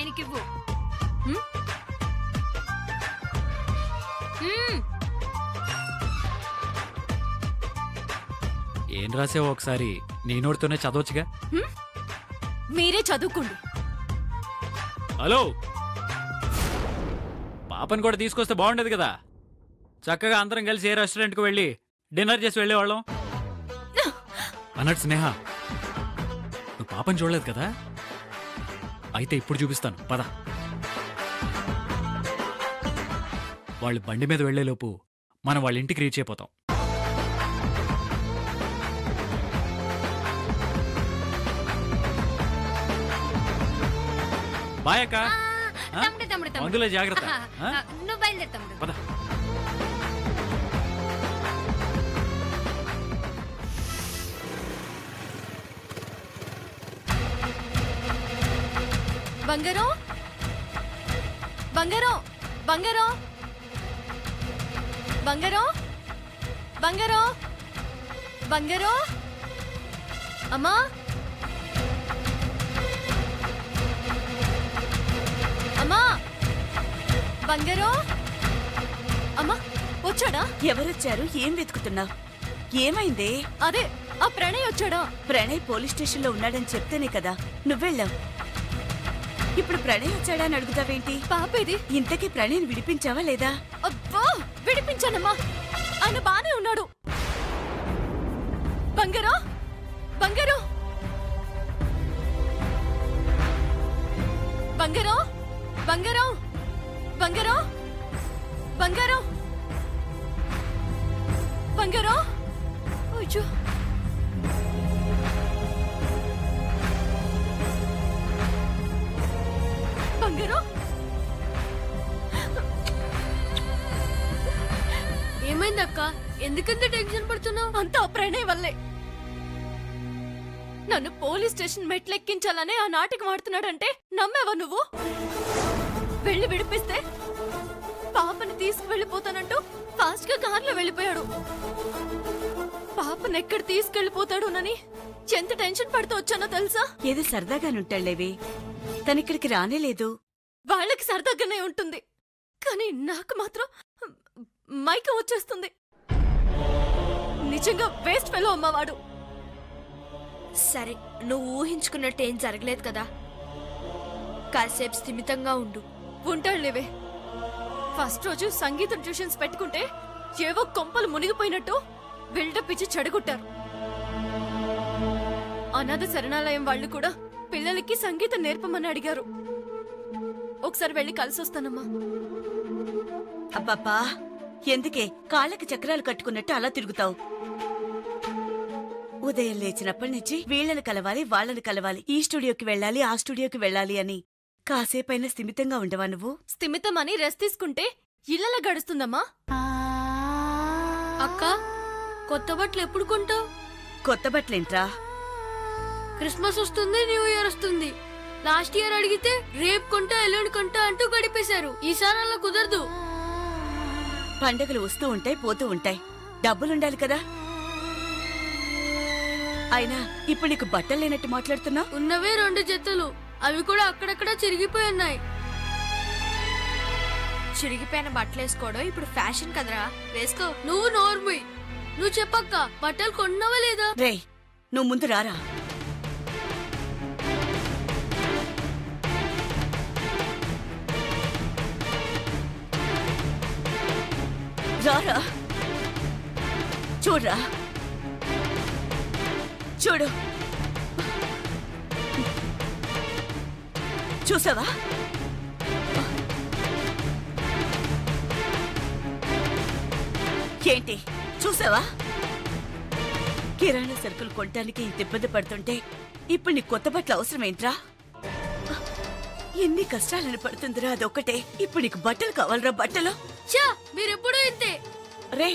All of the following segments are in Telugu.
ఆయనకివ్వు. ఏం రాసావో ఒకసారి నీ నోటితోనే చదవచ్చుగా. మీరే చదువుకోండి. హలో, పాపని కూడా తీసుకొస్తే బాగుండేది కదా. చక్కగా అందరం కలిసి ఏ రెస్టారెంట్కి వెళ్ళి డిన్నర్ చేసి వెళ్ళేవాళ్ళం అన్నట్టు. స్నేహ, నువ్వు పాపని చూడలేదు కదా, అయితే ఇప్పుడు చూపిస్తాను పద. వాళ్ళు బండి మీద వెళ్లేలోపు మనం వాళ్ళ ఇంటికి రీచ్ అయిపోతాం. బాయ్ అక్క. అందులో జాగ్రత్త. నువ్వు బయలుదేరు తమ్ముడు. పద. బంగారం, బంగారం, బంగారం, బంగారం, బంగారం, బంగారం. అమ్మా, అమ్మా, బంగారం. అమ్మా వచ్చాడా? ఎవరొచ్చారు? ఏం వెతుకుతున్నావు? ఏమైందే? అదే ఆ ప్రణయ్ వచ్చాడా? ప్రణయ్ పోలీస్ స్టేషన్ లో ఉన్నాడని చెప్తేనే కదా నువ్వెళ్ళావు. ఇప్పుడు ప్రణయ్ వచ్చాడా అని అడుగుతావేంటి? పాపేది? ఇంతకీ ప్రణయ్ విడిపించావా లేదా? అబ్బా, విడిపించానమ్మా. ఆయన బానే ఉన్నాడు. బంగారం, బంగారం, బంగారం, బంగారం, బంగారం, బంగారం, బంగారం. అయ్యో, బంగారం. ఏమైందక్క? ఎందుకంత టెన్షన్ పడుతున్నావు? అంతా ప్రణయ్ వల్లే. నన్ను పోలీస్ స్టేషన్ మెట్లెక్కించాలనే ఆ నాటకం ఆడుతున్నాడంటే నమ్మేవా నువ్వు? వెళ్ళి విడిపిస్తే పాపని తీసుకువెళ్ళిపోతానంటూ ఫాస్ట్ గా కార్లో వెళ్ళిపోయాడు. పాపను ఎక్కడ తీసుకెళ్లిపోతాడోనని ఎంత టెన్షన్ పడుతూ వచ్చానో తెలుసా? ఏదో సరదాగానుంటాళ్లేవి, తనిక్కడికి రానేలేదు. వాళ్ళకి సరదాగానే ఉంటుంది, కానీ నాకు మాత్రం మైకం వచ్చేస్తుంది. నిజంగా వేస్ట్ ఫెలో అమ్మవాడు. సరే, నువ్వు ఊహించుకున్నట్టు ఏం జరగలేదు కదా, కాసేపు స్థిమితంగా ఉండు. ఉంటాడులేవే. ఫస్ట్ రోజు సంగీతం ట్యూషన్స్ పెట్టుకుంటే ఏవో కొంపలు మునిగిపోయినట్టు బిల్డప్ ఇచ్చి చెడగొట్టారు. అనాథ శరణాలయం వాళ్ళు కూడా పిల్లలకి సంగీతం నేర్పమని అడిగారు. ఒకసారి వెళ్ళి కలిసొస్తానమ్మా. అబ్బబ్బా, ఎందుకే కాళ్ళకి చక్రాలు కట్టుకున్నట్టు అలా తిరుగుతావు? ఉదయం లేచినప్పటి నుంచి వీళ్ళని కలవాలి, వాళ్ళని కలవాలి, ఈ స్టూడియోకి వెళ్ళాలి, ఆ స్టూడియోకి వెళ్ళాలి అని కాసేపైనా స్థిమితంగా ఉండవా నువ్వు? స్థిమితం అని రెస్ట్ తీసుకుంటే ఇళ్ళలా గడుస్తుందమ్మా. అక్క, కొత్త బట్టలు ఎప్పుడు కొంటావు? కొత్త బట్టలేంట్రా? క్రిస్మస్ వస్తుంది, న్యూ ఇయర్ వస్తుంది. లాస్ట్ ఇయర్ అడిగితే రేపు కొంటా, ఎల్లుండి కొంటా అంటూ గడిపేశారు. ఈసారి అలా కుదరదు. పండగలు వస్తూ ఉంటాయి, పోతూ ఉంటాయి, డబ్బులుండాలి కదా. అయినా ఇప్పుడు నీకు బట్టలు లేనట్టు మాట్లాడుతున్నా? ఉన్నవే 2 జతలు, అవి కూడా అక్కడక్కడ చిరిగిపోయి ఉన్నాయి. చిరిగిపోయిన బట్టలు వేసుకోవడం ఇప్పుడు ఫ్యాషన్ కదరా, వేసుకో. నువ్వు నోర్మయ్, నువ్వు చెప్పక్క, బట్టలు కొన్నావా లేదా? రే, నువ్వు ముందు రారా. రారా, చూడరా, చూడు, చూసావా? ఏంటి చూసావా? కిరాణా సరుకులు కొనటానికి ఇంత ఇబ్బంది పడుతుంటే ఇప్పుడు నీ కొత్త బట్టలు అవసరమేంట్రా? ఎన్ని కష్టాలను పడుతుందిరా అదొక్కటే. ఇప్పుడు నీకు బట్టలు కావాలరా? బట్టలు మీరెప్పుడూ ఇంతే. రే,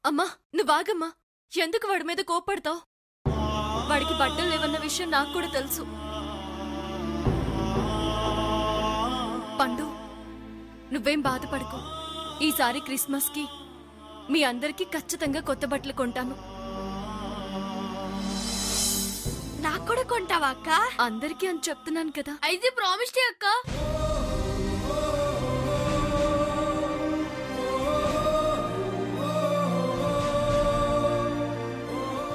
అమ్మా నువ్వాగమ్మా. ఎందుకు వాడి మీద కోపడతావు? వాడికి బట్టలు లేవన్న విషయం నాకు కూడా తెలుసు. పండు, నువ్వేం బాధపడకు. ఈసారి క్రిస్మస్ కి మీ అందరికి ఖచ్చితంగా కొత్త బట్టలు కొంటాను. నాకు కూడా కొంటావా అక్క? అందరికీ అని చెప్తున్నాను కదా. అయితే ప్రామిస్ చేయి అక్క.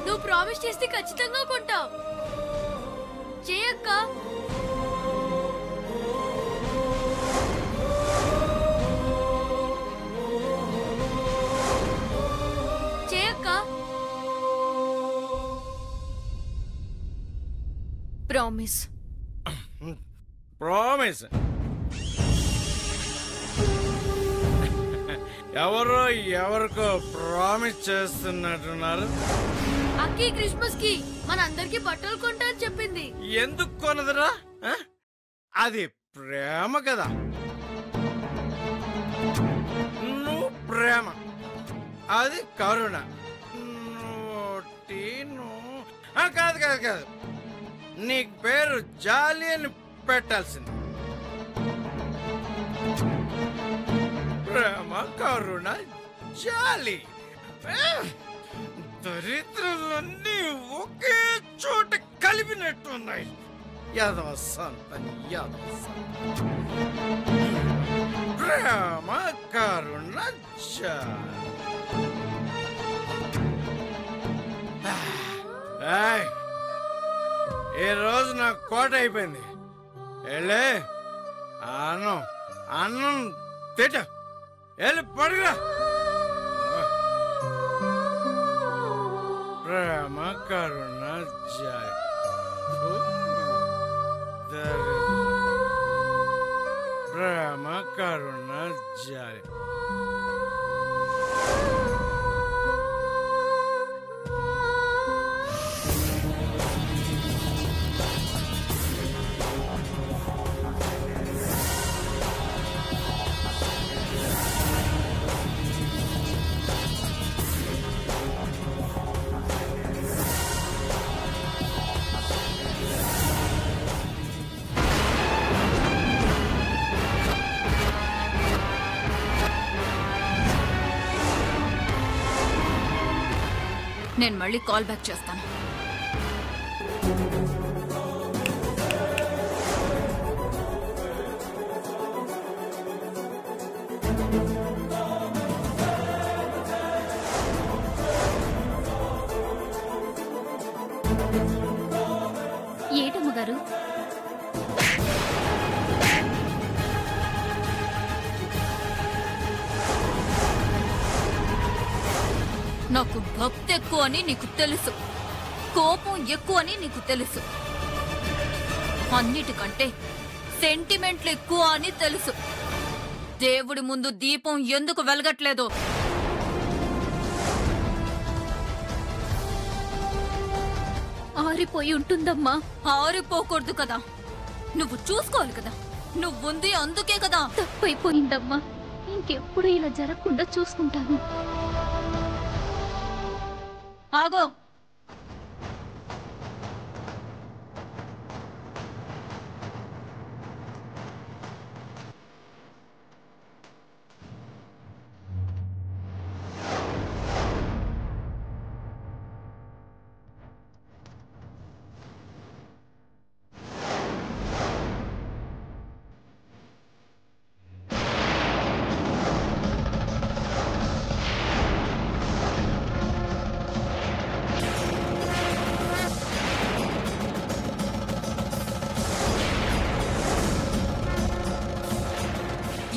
నువ్వు ప్రామిస్ చేస్తే ఖచ్చితంగా కొంటావు. చేయక్క. చేయక్క. ప్రామిస్. ప్రామిస్. ఎవరో ఎవరికో ప్రామిస్ చేస్తున్నట్టున్నారు. అక్కి క్రిస్మస్ కి మనందరికి బట్టలు కొంటా అని చెప్పింది. ఎందుకు కొనదురా? అది ప్రేమ కదా. నువ్వు ప్రేమ, అది కరుణ. కాదు కాదు కాదు, నీకు పేరు జాలి అని పెట్టాల్సింది. ప్రేమ, కరుణ, జాలి, దరిద్రులన్నీ ఒకే చోట కలిపినట్టున్నాయి. యాదవ సంతని యాదవ సంత. ప్రేమ, కరుణ, జాలి. ఈ రోజు నా కోట అయిపోయింది. వెళ్ళే అన్నం అన్నం తిట వెళ్ళి పడుగా. ప్రేమ, కరుణ, జాలి. ప్రేమ, కరుణ, జాలి. నేను మళ్ళీ కాల్ బ్యాక్ చేస్తాను. ఏటమ్మ గారు? నాకు భక్తి ఎక్కువ అని నీకు తెలుసు, కోపం ఎక్కువ అని నీకు తెలుసు, అన్నిటికంటే సెంటిమెంట్లు ఎక్కువ అని తెలుసు. దేవుడి ముందు దీపం ఎందుకు వెలగట్లేదు? ఆరిపోయి ఉంటుందమ్మా. ఆరిపోకూడదు కదా, నువ్వు చూసుకోవాలి కదా. నువ్వుంది అందుకే కదా. తప్పైపోయిందమ్మా. ఇంకెప్పుడు ఇలా జరగకుండా చూసుకుంటాను. ఆగో.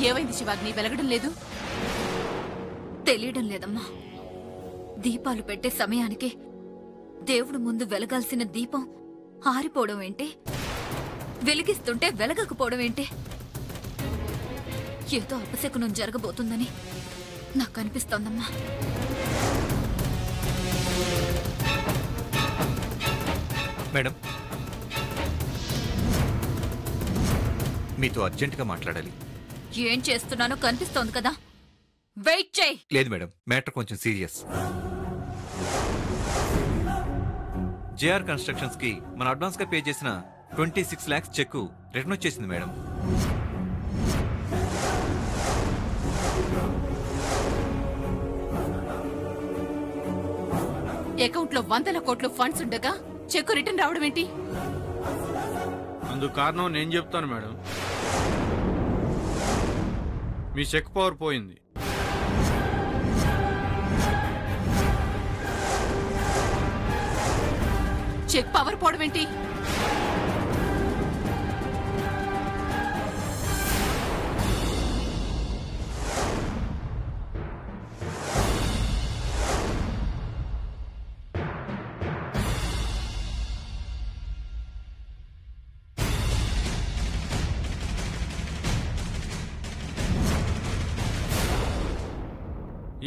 ఏమైంది శివాగ్ని? వెలగడం లేదు? తెలియడం లేదమ్మా. దీపాలు పెట్టే సమయానికి దేవుడు ముందు వెలగాల్సిన దీపం ఆరిపోవడం ఏంటి? వెలిగిస్తుంటే వెలగకపోవడం ఏంటి? ఏదో అపశకునం జరగబోతుందని నాకు అనిపిస్తోందమ్మా. మేడం, మీతో అర్జెంటుగా మాట్లాడాలి. ఏం చేస్తున్నానో కనిపిస్తోంది కదా, వెయిట్ చేయి. లేదు మేడం, మ్యాటర్ కొంచెం సీరియస్. జేఆర్ కన్స్ట్రక్షన్స్ కి మన అడ్వాన్స్ గా పే చేసిన 26 lakhs చెక్ రిటర్న్ వచ్చేసింది మేడం. అకౌంట్ లో 100 కోట్లు ఫండ్స్ ఉండగా చెక్కు రిటర్న్ రావడం ఏంటి? అందుకు కారణం నేను చెప్తాను మేడం. మీ చెక్ పవర్ పోయింది. చెక్ పవర్ పోవడం ఏంటి?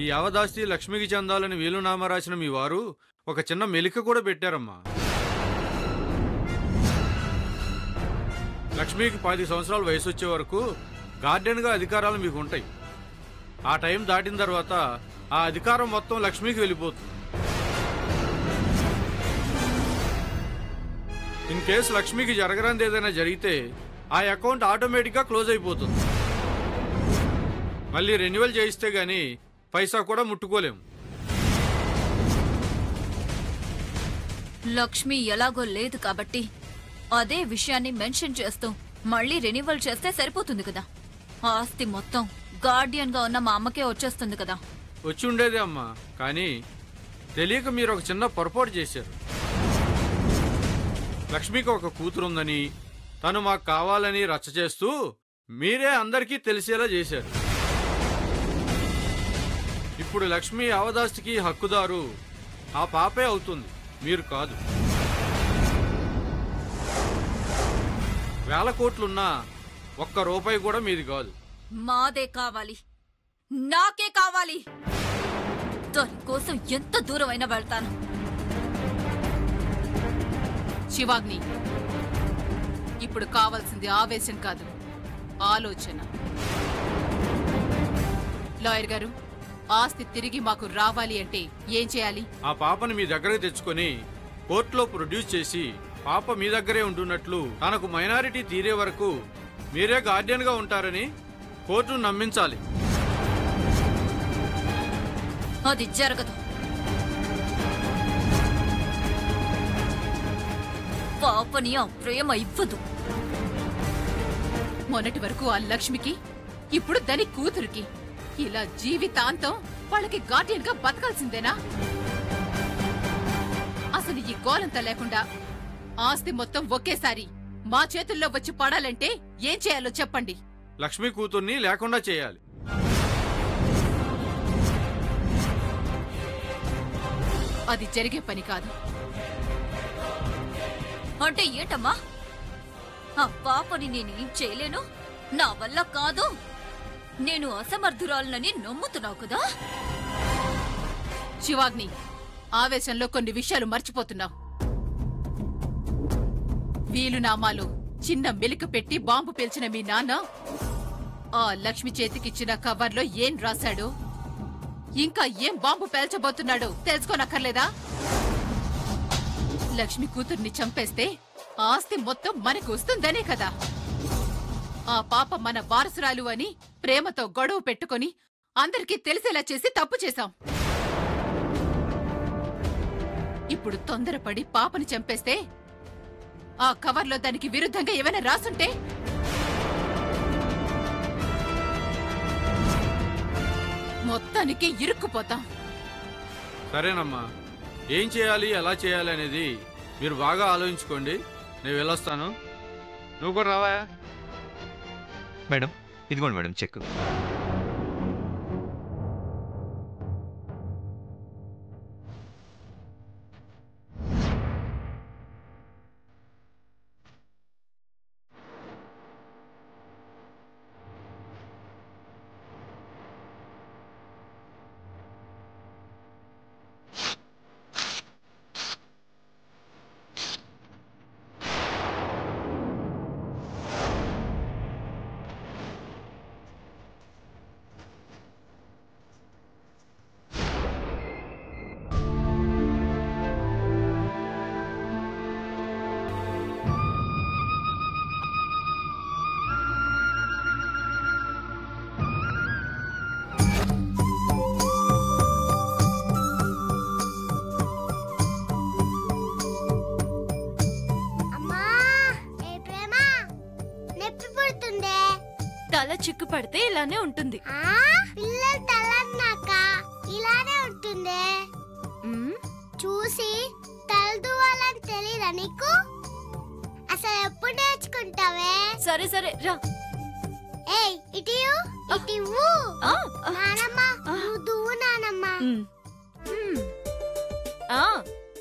ఈ యావదాస్తి లక్ష్మికి చెందాలని వీలునామా రాసిన మీ వారు ఒక చిన్న మెలిక కూడా పెట్టారమ్మా. లక్ష్మికి 10 సంవత్సరాల వయసు వచ్చే వరకు గార్డెన్గా అధికారాలు మీకు ఉంటాయి. ఆ టైం దాటిన తర్వాత ఆ అధికారం మొత్తం లక్ష్మికి వెళ్ళిపోతుంది. ఇన్ కేసు లక్ష్మికి జరగరాంది ఏదైనా జరిగితే ఆ అకౌంట్ ఆటోమేటిక్గా క్లోజ్ అయిపోతుంది. మళ్ళీ రెన్యువల్ చేయిస్తే గానీ పైసా కూడా ముట్టుకోలేము. లక్ష్మి ఎలాగో లేదు కాబట్టి అదే విషయాన్ని మెన్షన్ చేస్తూ మళ్ళీ రెన్యువల్ చేస్తే సరిపోతుంది కదా. ఆస్తి మొత్తం గార్డియన్ గా ఉన్న మా అమ్మకే వచ్చేస్తుంది కదా. వచ్చి ఉండేదే అమ్మా, కానీ తెలియక మీరు ఒక చిన్న పొరపాటు చేశారు. లక్ష్మికి ఒక కూతురు ఉందని తను మాకు కావాలని రచ్చ చేస్తూ మీరే అందరికీ తెలిసేలా చేశారు. ఇప్పుడు లక్ష్మి అవదాస్తికి హక్కుదారు ఆ పాపే అవుతుంది, మీరు కాదు. 1000 కోట్లున్నా ₹1 కూడా మీది కాదు. మాదే కావాలి, నాకే కావాలి. దానికోసం ఎంత దూరమైనా వెళ్తాను. శివాగ్ని, ఇప్పుడు కావాల్సింది ఆవేశం కాదు, ఆలోచన. లాయర్ గారు, ఆస్తి తిరిగి మాకు రావాలి అంటే ఏం చేయాలి? ఆ పాపని మీ దగ్గరకు తెచ్చుకొని కోర్టులో ప్రొడ్యూస్ చేసి పాప మీ దగ్గరే ఉంటున్నట్లు తనకు మైనారిటీ తీరే వరకు మీరే గార్డియన్ గా ఉంటారని కోర్టును నమ్మించాలి. అది జరగదు. పాపని ఆ ప్రేమ ఇవ్వదు. మొన్నటి వరకు ఆ లక్ష్మికి, ఇప్పుడు దాని కూతురికి. ఇలా జీవితాంతం వాళ్ళకి గార్డియన్ గా బతకాల్సిందేనా? అసలు ఈ గోలంతా లేకుండా ఆస్తి మొత్తం ఒకేసారి మా చేతుల్లో వచ్చి పడాలంటే ఏం చేయాలో చెప్పండి. లక్ష్మి కూతుర్ని లేకుండా చేయాలి. అది జరిగే పని కాదు. అంటే ఏంటమ్మా? ఆ పాపని నేనేం చేయలేను, నా వల్ల కాదు, నేను అసమర్థురాలనని నమ్ముతున్నావు కదా? శివాగ్ని, ఆవేశంలో కొన్ని విషయాలు మర్చిపోతున్నావు. వీలునామాలో చిన్న మెలిక పెట్టి బాంబు పేల్చిన మీ నాన్న ఆ లక్ష్మి చేతికిచ్చిన కవర్లో ఏం రాశాడో, ఇంకా ఏం బాంబు పేల్చబోతున్నాడో తెలుసుకోనక్కర్లేదా? లక్ష్మి కూతుర్ని చంపేస్తే ఆస్తి మొత్తం మనకు వస్తుందనే కదా. ఆ పాప మన వారసురాలు అని ప్రేమతో గొడవ పెట్టుకుని అందరికీ తెలిసేలా చేసి తప్పు చేశాం. ఇప్పుడు తొందరపడి పాపని చంపేస్తే ఆ కవర్లో దానికి విరుద్ధంగా ఏమైనా రాసుంటే మొత్తానికి ఇరుక్కుపోతాం. సరేనమ్మా, ఏం చేయాలి ఎలా చేయాలి అనేది మీరు బాగా ఆలోచించుకోండి. నేను వెళ్ళొస్తాను. నువ్వు కూడా రావా? మేడం, ఇదిగోండి మేడం చెక్. ఉంటుందే? తల చిక్కు పడితే ఇలానే ఉంటుంది. పిల్లల తల అన్నాక ఇలానే ఉంటుందే? చూసి తలదువాలని తెలీదా నీకు? అసలు ఎప్పుడు నేర్చుకుంటావే? సరే సరే రా. ఏయ్ ఇటు ఇటు నానమ్మ, నువ్వు దువ్వు నానమ్మ.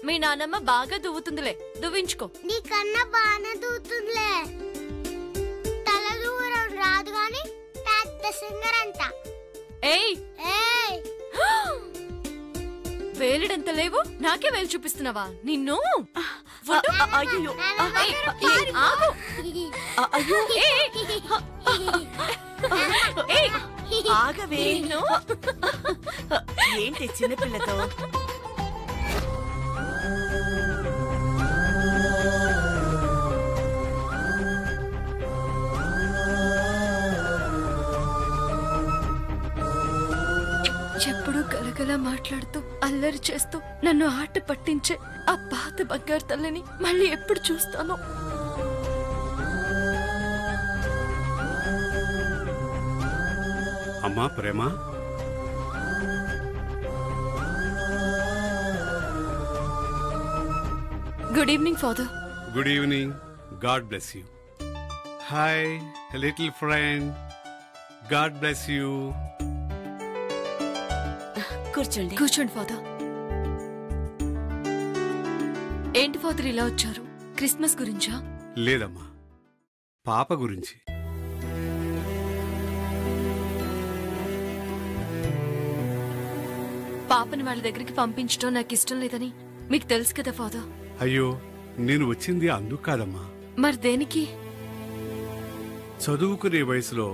మీ నానమ్మ బాగా దువ్వుతుందిలే, దువ్వించుకో. నీకన్నా బాగానే దువ్వుతుందిలే. తల దూరం రాదు గాని పెద్ద సింగర్ అంట. ఏయ్ ఏయ్ వేలుడంత లేవు, నాకే వేలు చూపిస్తున్నావా? నిన్ను అయ్యో ఆగవే. ఏంటి చిన్నపిల్లతో? ఎప్పుడు గలగల మాట్లాడుతూ అల్లరి చేస్తూ నన్ను ఆట పట్టించే ఆ పాత బంగారు తల్లిని మళ్ళీ ఎప్పుడు చూస్తానో. అమ్మా ప్రేమ, good evening father. Good evening. God bless you. Hi little friend, God bless you. కూర్చోండి. కూర్చోండి ఫాదర్. ఏంటి ఫాదర్ ఇలా వచ్చారు? క్రిస్మస్ గురించా? లేదమ్మా, పాప గురించి. పాపని వాళ్ళ దగ్గరికి పంపించడం నాకు ఇష్టం లేదని మీకు తెలుసు కదా ఫాదర్. అయ్యో, నేను వచ్చింది అందుకు కాదమ్మా. మరి దేనికి? చదువుకునే వయసులో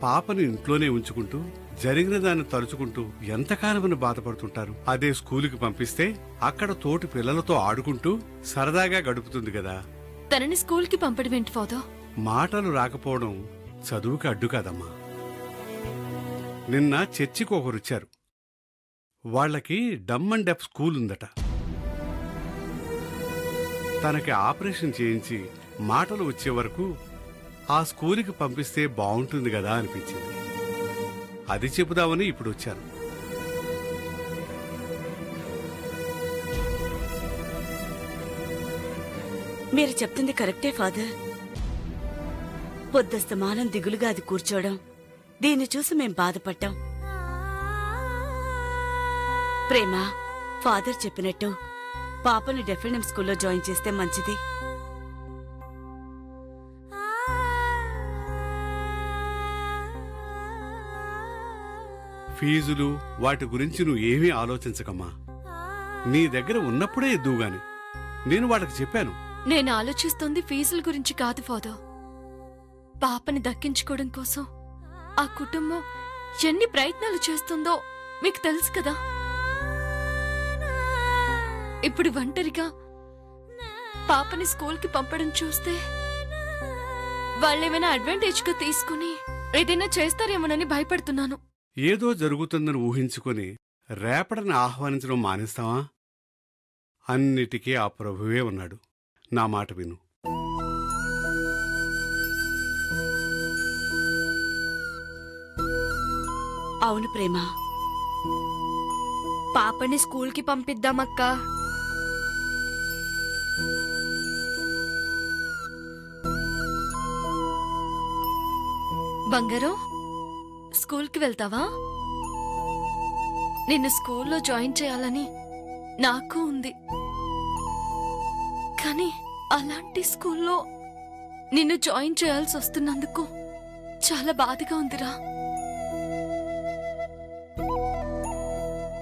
పాపను ఇంట్లోనే ఉంచుకుంటూ జరిగిన దాన్ని తలుచుకుంటూ ఎంతకాలమని బాధపడుతుంటారు. అదే స్కూలుకి పంపిస్తే అక్కడ తోటి పిల్లలతో ఆడుకుంటూ సరదాగా గడుపుతుంది కదా. తనని స్కూల్ కి పంపడం ఏంటి ఫాదర్? మాటలు రాకపోవడం చదువుకి అడ్డు కాదమ్మా. నిన్న చర్చికి ఒకరొచ్చారు. వాళ్ళకి డమ్ అండ్ డెఫ్ స్కూల్ ఉందట. తనకి ఆపరేషన్ చేయించి మాటలు వచ్చే వరకు ఆ స్కూలుకి పంపిస్తే బాగుంటుంది కదా అనిపించింది. అది చెబుదామని ఇప్పుడు వచ్చాను. మీరు చెప్తుంది కరెక్టే ఫాదర్. పొద్దస్తమానం దిగులుగా అది కూర్చోవడం, దీన్ని చూసి మేం బాధపడ్డాం. ప్రేమ, ఫాదర్ చెప్పినట్టు పాపను డెఫినెం స్కూల్లో జాయిన్ చేస్తే మంచిది. ఫీజులు వాటి గురించి నువ్వు ఏమీ ఆలోచించకమ్మా. నీ దగ్గర ఉన్నప్పుడే ఎద్దువుగాని. నేను వాళ్ళకి చెప్పాను. నేను ఆలోచిస్తోంది ఫీజుల గురించి కాదు ఫాదర్. పాపని దక్కించుకోవడం కోసం ఆ కుటుంబం ఎన్ని ప్రయత్నాలు చేస్తుందో మీకు తెలుసు కదా. ఇప్పుడు ఒంటరిగా పాపని స్కూల్కి పంపడం చూస్తే వాళ్ళేమైనా అడ్వాంటేజ్ గా తీసుకుని ఏదైనా చేస్తారేమోనని భయపడుతున్నాను. ఏదో జరుగుతుందని ఊహించుకొని రేపటిని ఆహ్వానించడం మానేస్తావా? అన్నిటికీ ఆ ప్రభువే ఉన్నాడు. నా మాట విను. అవును ప్రేమ, పాపని స్కూల్ కి పంపిద్దామక్కా. బంగారం, స్కూల్కి వెళ్తావా? నిన్ను స్కూల్లో జాయిన్ చేయాలని నాకు ఉంది. కానీ అలాంటి స్కూల్లో నిన్ను జాయిన్ చేయాల్సి వస్తున్నందుకు చాలా బాధగా ఉందిరా.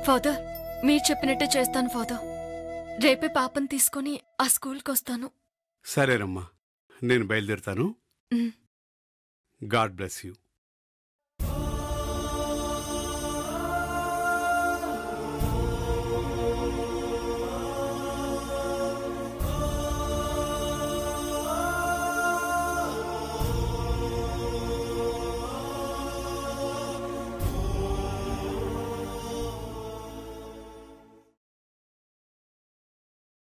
ఫాదర్, మీరు చెప్పినట్టే చేస్తాను ఫాదర్. రేపే పాపను తీసుకుని ఆ స్కూల్కి వస్తాను. సరేనమ్మా, నేను బయలుదేరుతాను. God bless you.